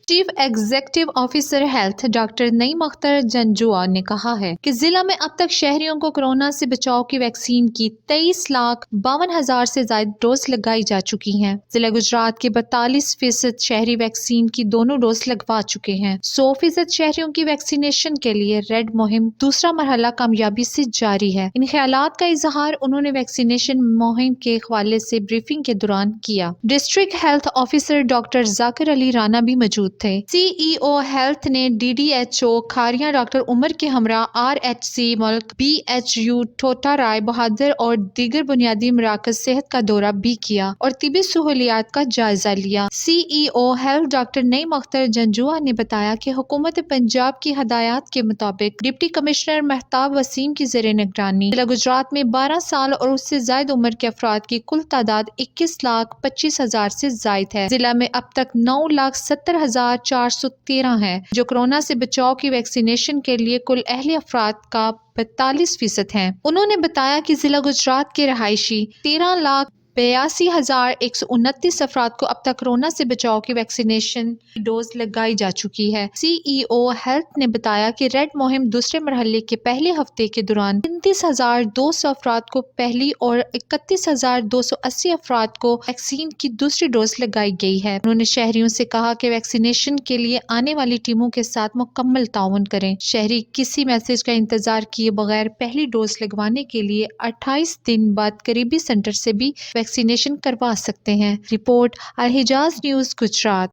Chief executive officer health doctor Naeem Akhtar Janjua نے کہا ہے کہ ضلع میں اب تک شہریوں کو کورونا سے بچاؤ کی ویکسین کی 23,52,000 سے زائد ڈوز لگائی جا چکی ہیں۔ ضلع گجرات کے 42% شہری ویکسین کی دونوں ڈوز لگوا چکے ہیں۔ 100% شہریوں کی ویکسینیشن کے لیے ریڈ مہم دوسرا مرحلہ کامیابی سے جاری ہے۔ ان خیالات کا اظہار انہوں نے ویکسینیشن مہم کے حوالے سے بریفنگ کے دوران کیا۔ District health officer doctor Zakir Ali Rana بھی موجود تھے۔ سی ای او ہیلتھ نے D D H O Kharia doctor Umar کے ہمراہ R H C Malik, B H U Tota Rai بہادر اور دیگر بنیادی مراکز صحت کا دورہ بھی کیا اور طبی سہولیات کا جائزہ لیا۔ سی E O health doctor Naeem Akhtar Janjua نے بتایا کہ حکومت پنجاب کی ہدایات کے مطابق ڈپٹی کمشنر مہتاب وسیم کی زیر نگرانی ضلع گجرات میں 12 سال اور اس سے زائد عمر کے افراد کی کل تعداد 21,25,000 سے زائد ہے۔ ضلع میں اب تک 9,70,413 ہے، جو کورونا سے بچاؤ کی ویکسینیشن کے لیے کل اہل افراد کا 42% ہیں۔ انہوں نے بتایا کہ ضلع گجرات کے رہائشی 13,82,129 افراد کو اب تک کورونا سے بچاؤ کی ویکسینیشن کی ڈوز لگائی جا چکی ہے۔ سی ای او ہیلتھ نے بتایا کہ ریڈ مہم دوسرے مرحلے کے پہلے ہفتے کے دوران 33,200 افراد کو پہلی اور 31,280 افراد کو ویکسین کی دوسری ڈوز لگائی گئی ہے۔ انہوں نے شہریوں سے کہا کہ ویکسینیشن کے لیے آنے والی ٹیموں کے ساتھ مکمل تعاون کریں۔ شہری کسی میسج کا انتظار کیے بغیر پہلی ڈوز لگوانے کے لیے 28 دن بعد قریبی سینٹر سے بھی ویکسینیشن کروا سکتے ہیں۔ Report Alhijaz news Gujarat.